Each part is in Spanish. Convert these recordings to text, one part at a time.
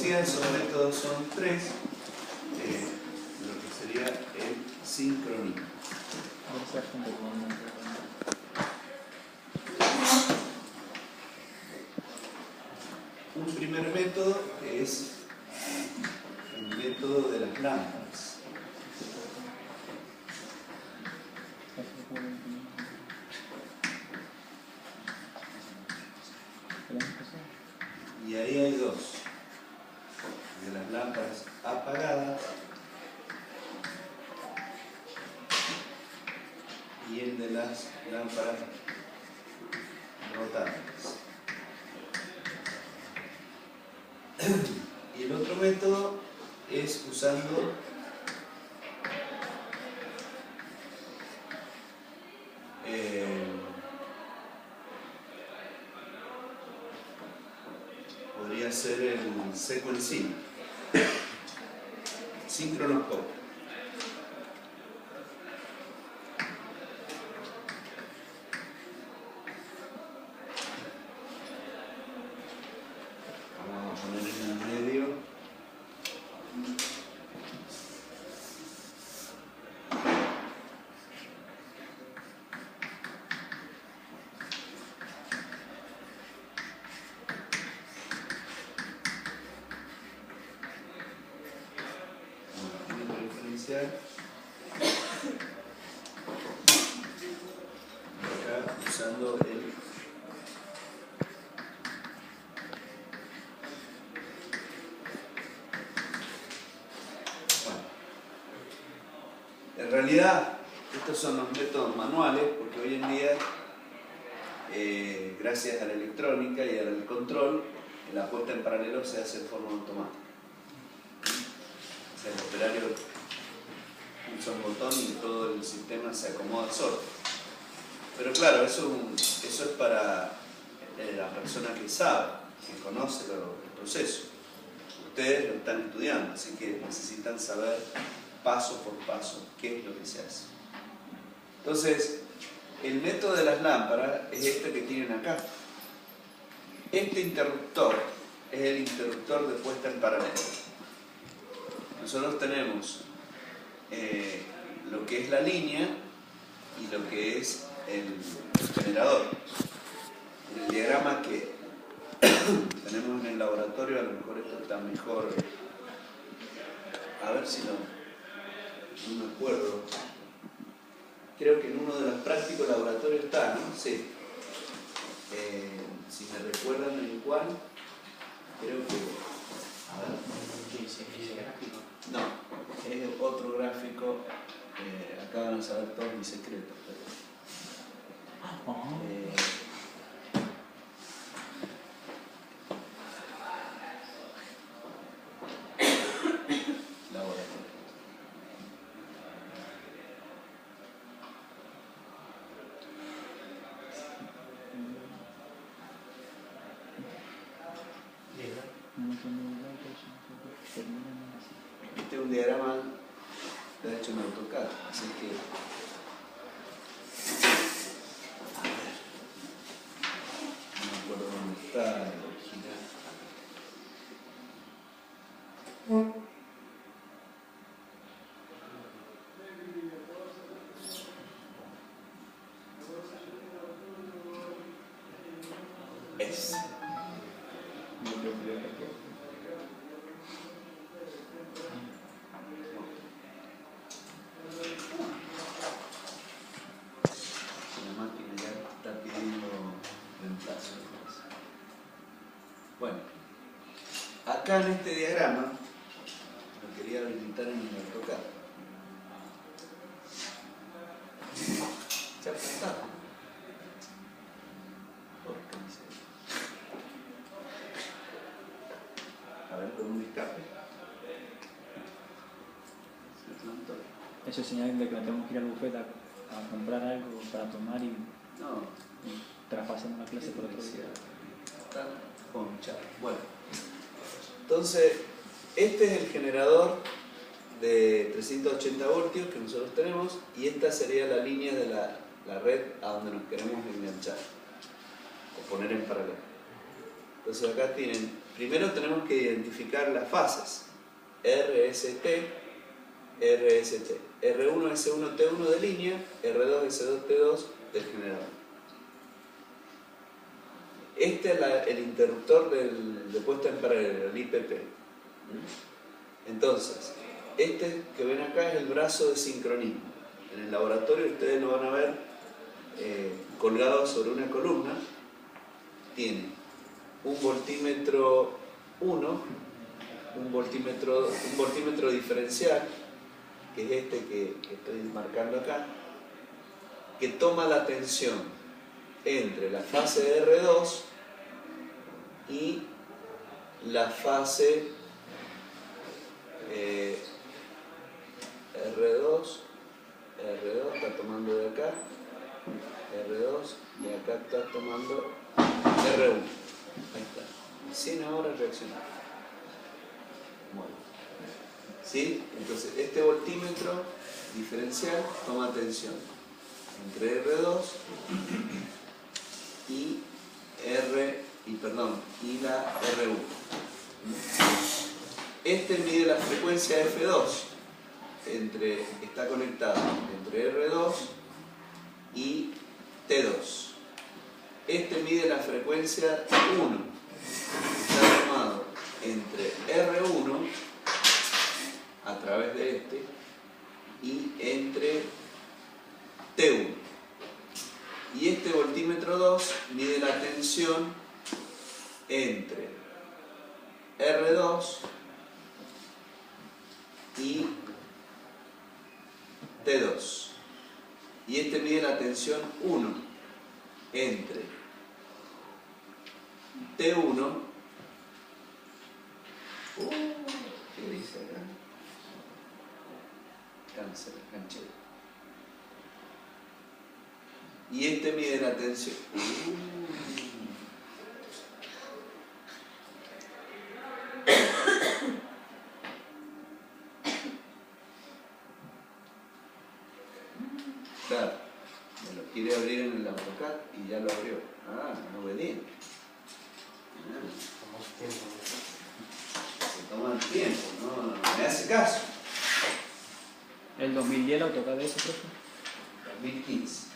decía, esos métodos son tres, lo que sería el sincronismo. Un primer método es el método de las lámparas. Y ahí hay dos, de las lámparas apagadas y el de las lámparas rotantes. Y el otro método es usando podría ser el sequencing, sincronoscopio. Vamos a poner en el medio. Acá usando el en realidad estos son los métodos manuales porque hoy en día gracias a la electrónica y al control la puesta en paralelo se hace de forma automática, o sea, el operario pulsa un botón y todo el sistema se acomoda solo. Pero claro, eso es para la persona que sabe, que conoce el proceso. Ustedes lo están estudiando, así que necesitan saber paso por paso qué es lo que se hace. Entonces, el método de las lámparas es este que tienen acá. Este interruptor es el interruptor de puesta en paralelo. Nosotros tenemos lo que es la línea y lo que es el generador. En el diagrama que tenemos en el laboratorio, a lo mejor esto está mejor. A ver si no me acuerdo. Creo que en uno de los prácticos laboratorios está, ¿no? Sí. Si me recuerdan en cuál, creo que... A ver. No, es otro gráfico. Acá van a saber todos mis secretos. Este es un diagrama de hecho en AutoCAD, así que a ver, no me acuerdo dónde está el original. Es bueno, acá en este diagrama lo quería habilitar en el AutoCAD. Se ha apuntado. A ver, con un escape. Eso es señal de que no tenemos que ir al buffet a comprar algo para tomar y traspasemos la clase por otro día. Está ponchado. Bueno, entonces este es el generador de 380 voltios que nosotros tenemos y esta sería la línea de la red a donde nos queremos enganchar o poner en paralelo. Entonces acá tienen, primero tenemos que identificar las fases, RST, RST, R1, S1, T1 de línea, R2, S2, T2 del generador. Este es el interruptor de puesta en paralelo, el IPP. Entonces, este que ven acá es el brazo de sincronismo. En el laboratorio ustedes lo van a ver colgado sobre una columna. Tiene un voltímetro 1, un voltímetro diferencial, que es este que estoy marcando acá, que toma la tensión entre la fase de R2 y la fase R2 está tomando de acá, R2 y acá está tomando R1. Ahí está. Sin ahora reaccionar. Bueno. ¿Sí? Entonces, este voltímetro diferencial toma tensión entre R2 y la R1. Este mide la frecuencia F2, está conectado entre R2 y T2. Este mide la frecuencia 1, está tomado entre R1 a través de este y entre T1. Y este voltímetro 2 mide la tensión entre R2 y T2. Y este mide la tensión 1 entre T1. ¿Qué dice acá? Cáncer, canchero. Y este mide la tensión. Claro, me lo quiere abrir en el AutoCAD y ya lo abrió. Ah, no venía. Se toma el tiempo, no me hace caso. ¿El 2010 el AutoCAD de ese, profe? 2015.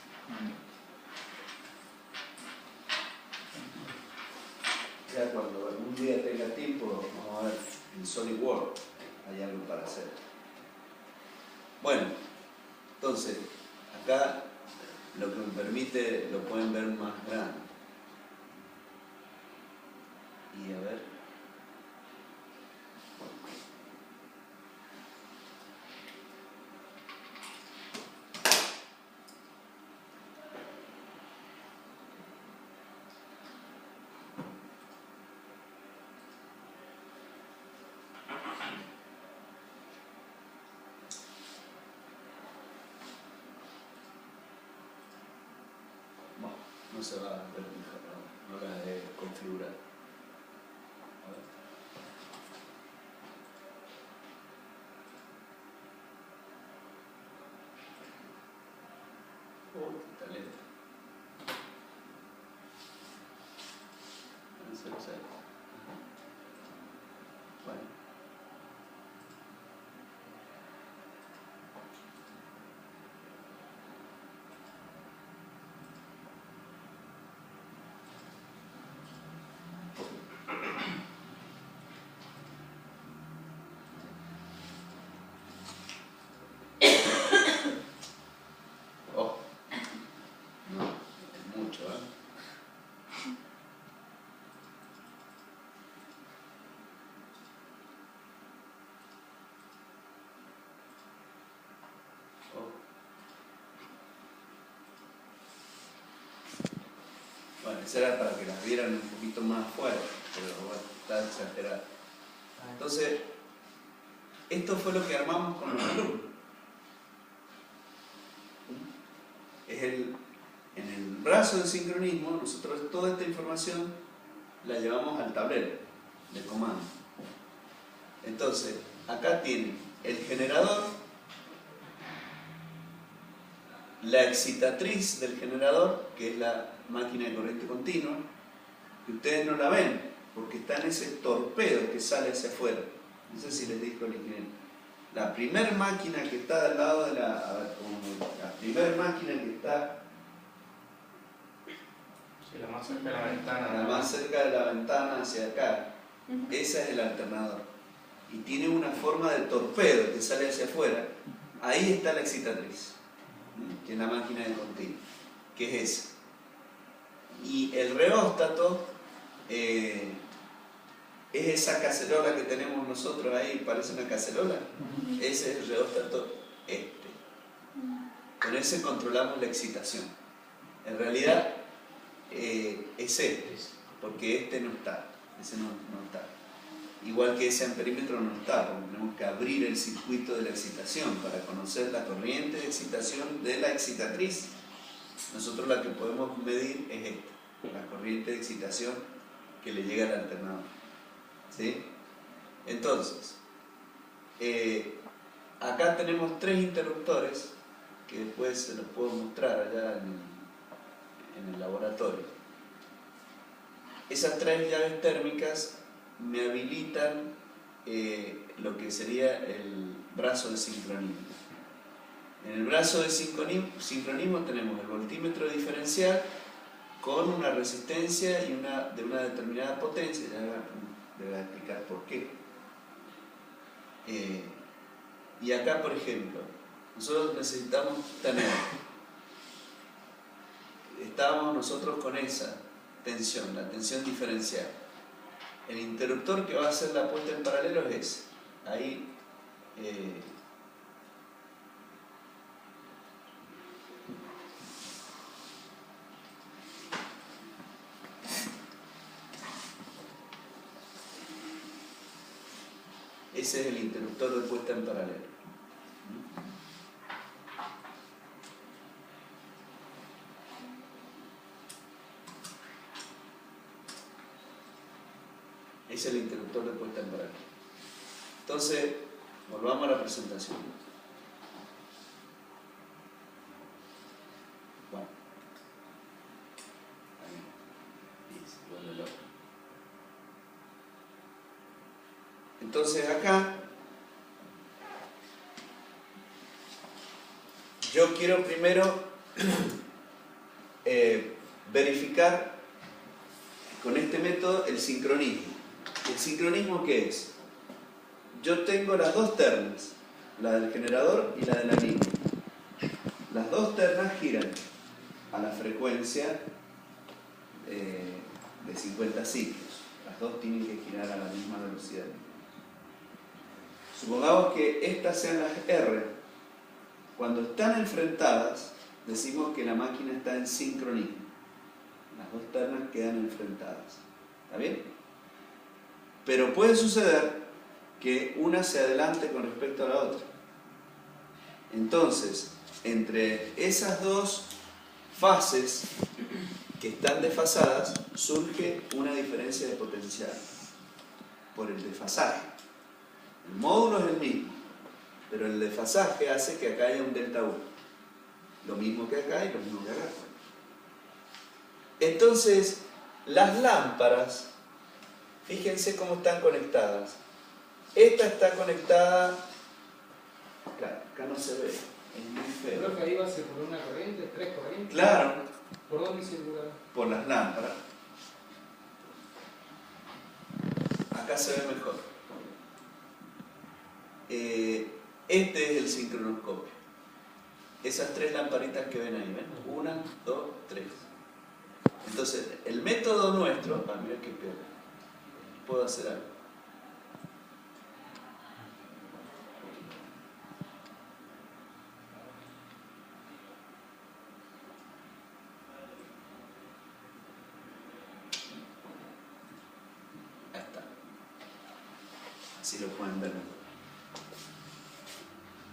Ya cuando algún día tenga tiempo, vamos a ver en SolidWorks, hay algo para hacer. Bueno, entonces, acá lo que me permite, lo pueden ver más grande. Y a ver. No se va a ver mejor, no la he configurado. A ver. Qué talento. Bueno. Bueno, eso era para que las vieran un poquito más fuerte, pero bueno, está exagerado. Entonces, esto fue lo que armamos con los alumnos. En el brazo de sincronismo, nosotros toda esta información la llevamos al tablero de comando. Entonces, acá tienen el generador, la excitatriz del generador, que es la máquina de corriente continua, que ustedes no la ven, porque está en ese torpedo que sale hacia afuera. No sé si les dijo el ingeniero. La primera máquina que está al lado de la... A ver, la primera máquina que está... Sí, la más cerca de la ventana. La más cerca de la ventana hacia acá. Esa es el alternador. Y tiene una forma de torpedo que sale hacia afuera. Ahí está la excitatriz, que es la máquina de continuo, que es esa. Y el reóstato es esa cacerola que tenemos nosotros ahí, parece una cacerola. Ese es el reóstato este. Con ese controlamos la excitación. En realidad es este, porque este no está, ese no está. Igual que ese amperímetro no está, porque tenemos que abrir el circuito de la excitación para conocer la corriente de excitación de la excitatriz. Nosotros la que podemos medir es esta, la corriente de excitación que le llega al alternador. ¿Sí? Entonces, acá tenemos 3 interruptores que después se los puedo mostrar allá en el laboratorio. Esas 3 llaves térmicas me habilitan lo que sería el brazo de sincronismo. En el brazo de sincronismo tenemos el voltímetro diferencial con una resistencia y de una determinada potencia. Ya les voy a explicar por qué. Y acá, por ejemplo, nosotros necesitamos tener, estábamos nosotros con esa tensión, la tensión diferencial. El interruptor que va a hacer la puesta en paralelo es ese. Ahí ese es el interruptor de puesta en paralelo. Es el interruptor de puesta en paralelo. Entonces, volvamos a la presentación. Bueno. Entonces acá yo quiero primero verificar con este método el sincronismo. ¿El sincronismo qué es? Yo tengo las 2 ternas, la del generador y la de la línea. Las 2 ternas giran a la frecuencia de 50 ciclos. Las 2 tienen que girar a la misma velocidad. Supongamos que estas sean las R. Cuando están enfrentadas, decimos que la máquina está en sincronismo. Las 2 ternas quedan enfrentadas. ¿Está bien? Pero puede suceder que una se adelante con respecto a la otra. Entonces, entre esas 2 fases que están desfasadas, surge una diferencia de potencial por el desfasaje. El módulo es el mismo, pero el desfasaje hace que acá haya un delta 1. Lo mismo que acá y lo mismo que acá. Entonces, las lámparas, fíjense cómo están conectadas. Esta está conectada, claro, acá no se ve, es muy feo. Creo que ahí va a ser por una corriente, 3 corrientes. Claro. ¿Por dónde circula? Por las lámparas. Acá se ve mejor. Este es el sincronoscopio. Esas 3 lamparitas que ven ahí, ¿ven? 1, 2, 3. Entonces, el método nuestro, mira qué peor. Puedo hacer algo. Ahí está. Así lo pueden ver mejor.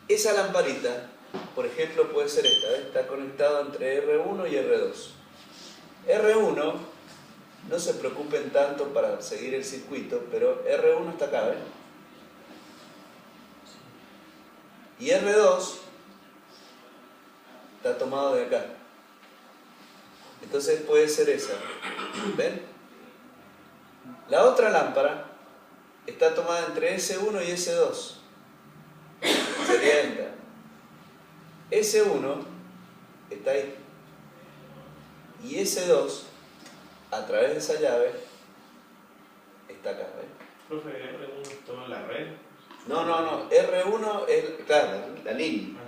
Esa lamparita, por ejemplo, puede ser esta, ¿ves? Está conectado entre R1 y R2. R1, no se preocupen tanto para seguir el circuito, pero R1 está acá, ¿ven? Y R2 está tomado de acá. Entonces puede ser esa, ¿ven? La otra lámpara está tomada entre S1 y S2. Sería esta. S1 está ahí. Y S2, a través de esa llave, está acá. ¿Ves? Profe, R1 es toda la red. No. R1 es, claro, la línea.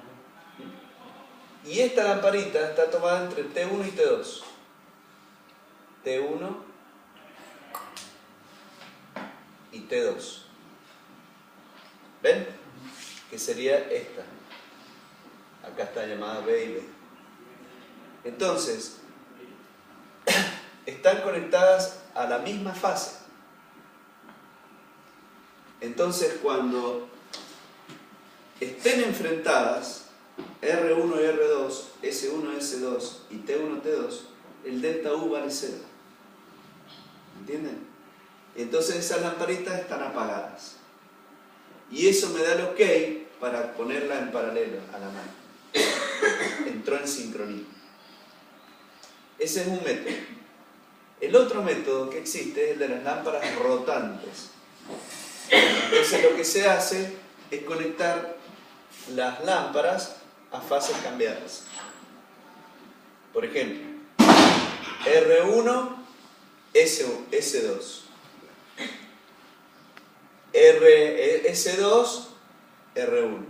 Y esta lamparita está tomada entre T1 y T2. T1 y T2. ¿Ven? Que sería esta. Acá está llamada B y B. Entonces, están conectadas a la misma fase. Entonces, cuando estén enfrentadas, R1 y R2, S1, S2 y T1, T2, el delta U vale 0. ¿Entienden? Entonces esas lamparitas están apagadas. Y eso me da el ok para ponerla en paralelo a la mano. Entró en sincronía. Ese es un método. El otro método que existe es el de las lámparas rotantes. Entonces lo que se hace es conectar las lámparas a fases cambiadas. Por ejemplo, R1, S2. S2, R1.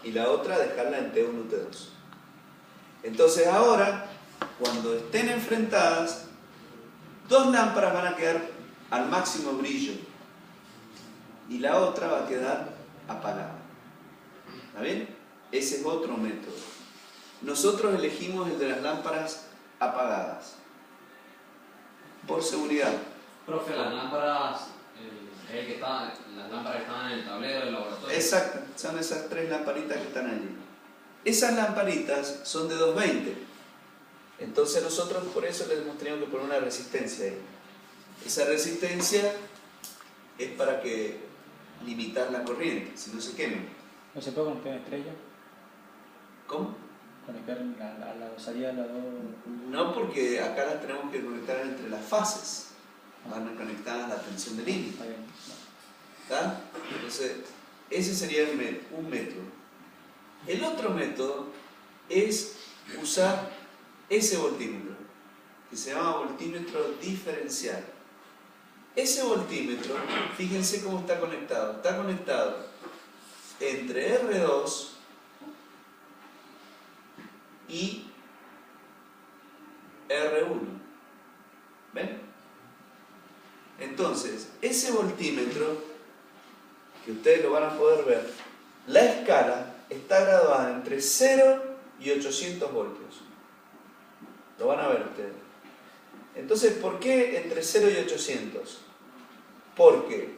Y la otra dejarla en T1, T2. Entonces ahora, cuando estén enfrentadas, dos lámparas van a quedar al máximo brillo y la otra va a quedar apagada. ¿Está bien? Ese es otro método. Nosotros elegimos el de las lámparas apagadas por seguridad. Profe, las lámparas, las lámparas que estaban en el tablero del laboratorio. Exacto, son esas tres lamparitas que están allí. Esas lamparitas son de 220. Entonces nosotros por eso les hemos tenido que poner una resistencia ahí. Esa resistencia es para que limitar la corriente, si no se quemen. ¿No se puede conectar estrella? ¿Cómo? Conectar la salida de las dos. No, porque acá las tenemos que conectar entre las fases. Van conectadas a la tensión de línea. Está bien. ¿Está? Entonces, ese sería un método. El otro método es usar ese voltímetro, que se llama voltímetro diferencial. Ese voltímetro, fíjense cómo está conectado. Está conectado entre R2 y R1. ¿Ven? Entonces, ese voltímetro, que ustedes lo van a poder ver, la escala está graduada entre 0 y 800 voltios. Lo van a ver ustedes. Entonces, ¿por qué entre 0 y 800? Porque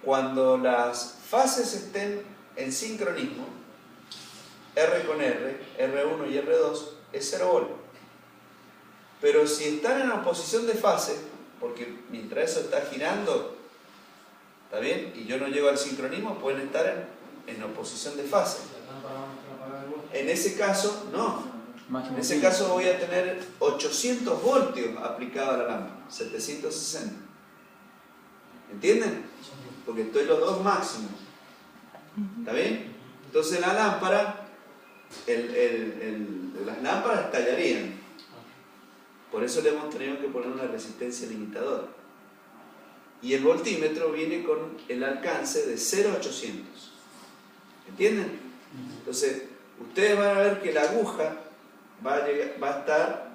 cuando las fases estén en sincronismo, R con R, R1 y R2, es 0 volt. Pero si están en oposición de fase, porque mientras eso está girando, ¿está bien? Y yo no llego al sincronismo, pueden estar en oposición de fase. En ese caso, no. En ese caso voy a tener 800 voltios aplicados a la lámpara, 760. ¿Entienden? Porque estoy los dos máximos. ¿Está bien? Entonces la lámpara, las lámparas estallarían. Por eso le hemos tenido que poner una resistencia limitadora. Y el voltímetro viene con el alcance de 0 a 800. ¿Entienden? Entonces, ustedes van a ver que la aguja va a estar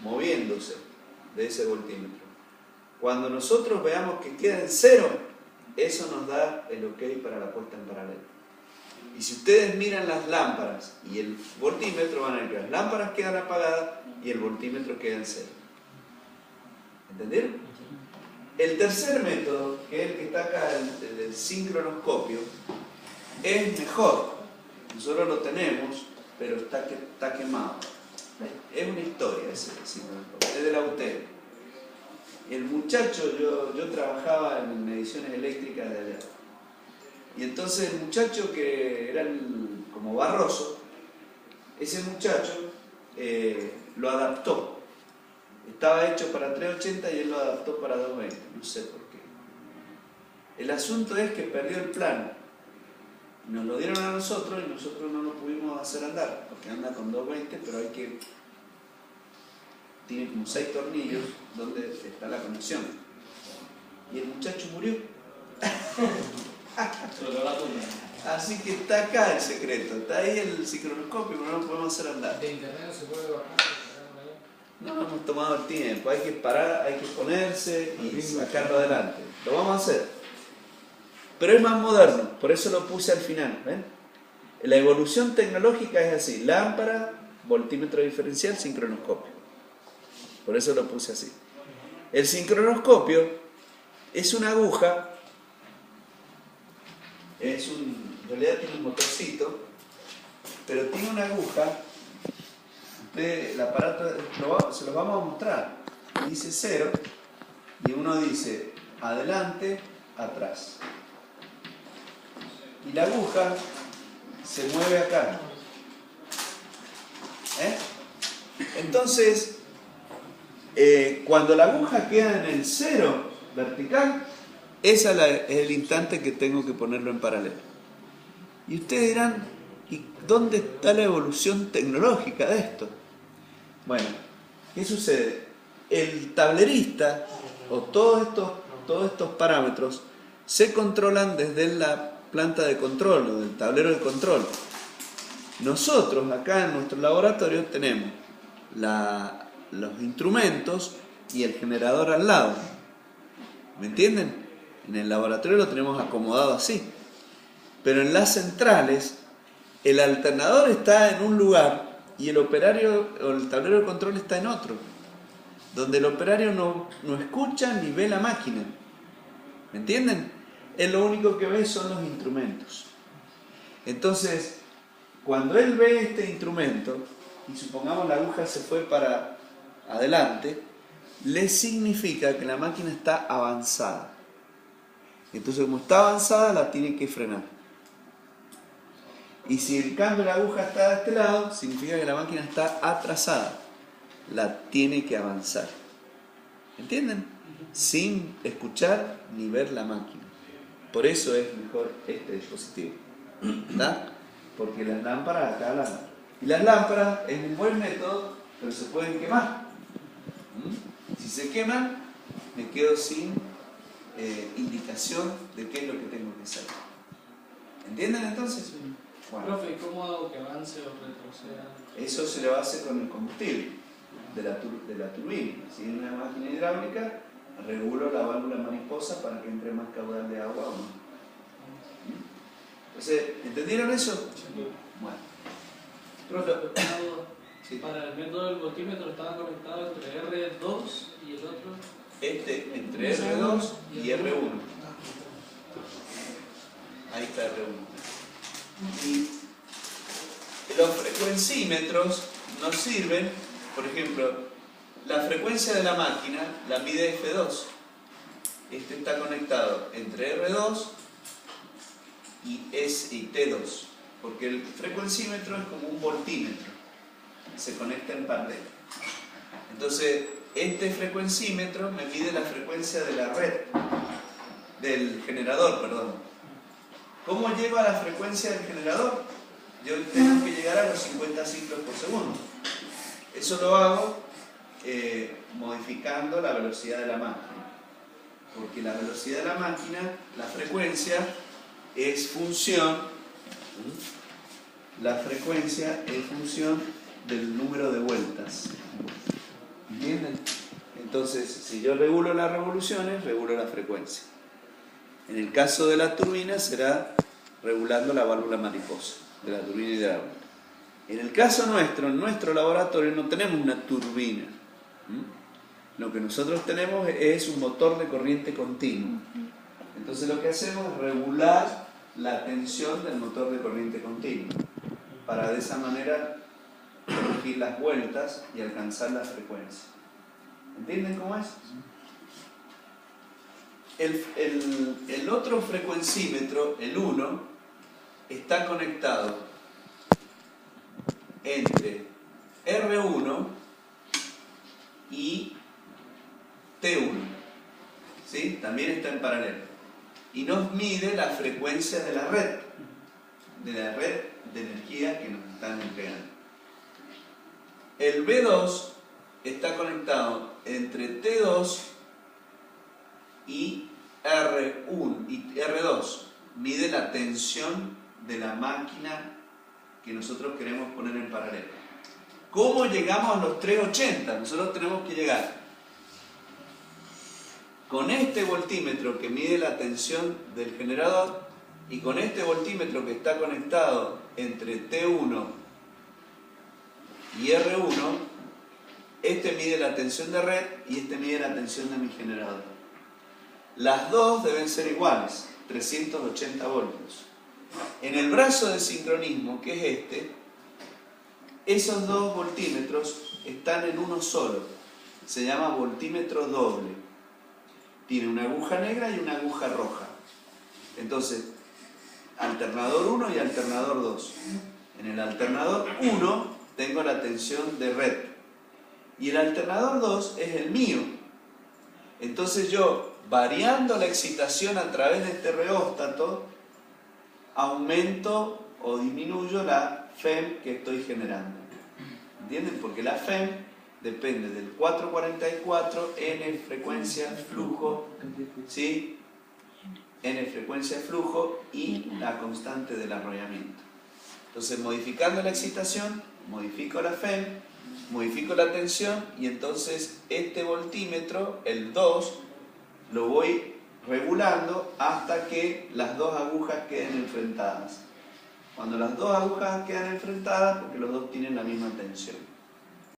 moviéndose de ese voltímetro. Cuando nosotros veamos que queda en 0, eso nos da el ok para la puesta en paralelo. Y si ustedes miran las lámparas y el voltímetro, van a ver que las lámparas quedan apagadas y el voltímetro queda en 0. ¿Entendieron? El tercer método, que es el que está acá, el sincronoscopio, es mejor. Nosotros lo tenemos, pero está quemado. Es una historia ese sincronoscopio, es de la UTEP. El muchacho, yo trabajaba en mediciones eléctricas de allá. Y entonces el muchacho que era como Barroso, ese muchacho lo adaptó. estaba hecho para 380 y él lo adaptó para 220, no sé por qué. El asunto es que perdió el plano. Nos lo dieron a nosotros y nosotros no lo pudimos hacer andar, porque anda con 220, pero tiene como 6 tornillos donde está la conexión. Y el muchacho murió. Así que está acá el secreto, está ahí el sincronoscopio, pero no lo podemos hacer andar. ¿De internet no se puede bajar? No hemos tomado el tiempo, hay que parar, hay que ponerse y sacarlo adelante. Lo vamos a hacer. Pero es más moderno, por eso lo puse al final. ¿Ven? La evolución tecnológica es así: lámpara, voltímetro diferencial, sincronoscopio. Por eso lo puse así. El sincronoscopio es una aguja, en realidad tiene un motorcito, pero tiene una aguja. El aparato se lo vamos a mostrar. Dice 0 y uno dice adelante, atrás. Y la aguja se mueve acá. Entonces, cuando la aguja queda en el 0 vertical, ese es el instante que tengo que ponerlo en paralelo. Y ustedes dirán, ¿y dónde está la evolución tecnológica de esto? Bueno, ¿qué sucede? El tablerista o todos estos parámetros se controlan desde la planta de control o del tablero de control. Nosotros acá en nuestro laboratorio tenemos los instrumentos y el generador al lado. ¿Me entienden? En el laboratorio lo tenemos acomodado así. Pero en las centrales, el alternador está en un lugar y el operario o el tablero de control está en otro, donde el operario no escucha ni ve la máquina. ¿Me entienden? Él lo único que ve son los instrumentos. Entonces, cuando él ve este instrumento, y supongamos la aguja se fue para adelante, le significa que la máquina está avanzada. Entonces, como está avanzada, la tiene que frenar. Y si el cambio de la aguja está de este lado, significa que la máquina está atrasada. La tiene que avanzar. ¿Entienden? Sin escuchar ni ver la máquina. Por eso es mejor este dispositivo. ¿Verdad? Porque las lámparas acá y las lámparas es un buen método, pero se pueden quemar. Si se queman, me quedo sin indicación de qué es lo que tengo que hacer. ¿Entienden entonces? Bueno. Profe, ¿cómo hago que avance o retroceda? Eso se le va a hacer con el combustible de la turbina. Si es una máquina hidráulica, regulo la válvula mariposa para que entre más caudal de agua o no. Entonces, ¿entendieron eso? Bueno. Profe, una duda. Sí. Para el método del voltímetro estaba conectado entre R2 y el otro. Entre R2 y R1. Ahí está R1. Y los frecuencímetros nos sirven, por ejemplo, la frecuencia de la máquina la mide F2. Este está conectado entre R2 y T2, porque el frecuencímetro es como un voltímetro, se conecta en paralelo. Entonces, este frecuencímetro me mide la frecuencia de la red, del generador, perdón. ¿Cómo llego a la frecuencia del generador? Yo tengo que llegar a los 50 ciclos por segundo. Eso lo hago modificando la velocidad de la máquina. Porque la velocidad de la máquina, la frecuencia, es función. La frecuencia es función del número de vueltas. ¿Entienden? Entonces, si yo regulo las revoluciones, regulo la frecuencia. En el caso de la turbina será regulando la válvula mariposa de la turbina hidráulica. En el caso nuestro, en nuestro laboratorio no tenemos una turbina. Lo que nosotros tenemos es un motor de corriente continua. Entonces lo que hacemos es regular la tensión del motor de corriente continua para de esa manera corregir las vueltas y alcanzar la frecuencia. ¿Entienden cómo es? El otro frecuencímetro, el 1, está conectado entre R1 y T1. ¿Sí? También está en paralelo. Y nos mide la frecuencia de la red de energía que nos están entregando. El B2 está conectado entre T2 y R1 y R2. Mide la tensión de la máquina que nosotros queremos poner en paralelo. ¿Cómo llegamos a los 380? Nosotros tenemos que llegar con este voltímetro que mide la tensión del generador y con este voltímetro que está conectado entre T1 y R1. Este mide la tensión de red y este mide la tensión de mi generador. Las dos deben ser iguales, 380 voltios. En el brazo de sincronismo, que es este, esos dos voltímetros están en uno solo. Se llama voltímetro doble. Tiene una aguja negra y una aguja roja. Entonces, alternador 1 y alternador 2. En el alternador 1 tengo la tensión de red. Y el alternador 2 es el mío. Entonces yo, variando la excitación a través de este reóstato, aumento o disminuyo la FEM que estoy generando. ¿Entienden? Porque la FEM depende del 444, N frecuencia, flujo, ¿sí? N frecuencia, flujo y la constante del arrollamiento. Entonces, modificando la excitación, modifico la FEM, modifico la tensión y entonces este voltímetro, el 2, lo voy regulando hasta que las dos agujas queden enfrentadas. Cuando las dos agujas quedan enfrentadas, porque los dos tienen la misma tensión.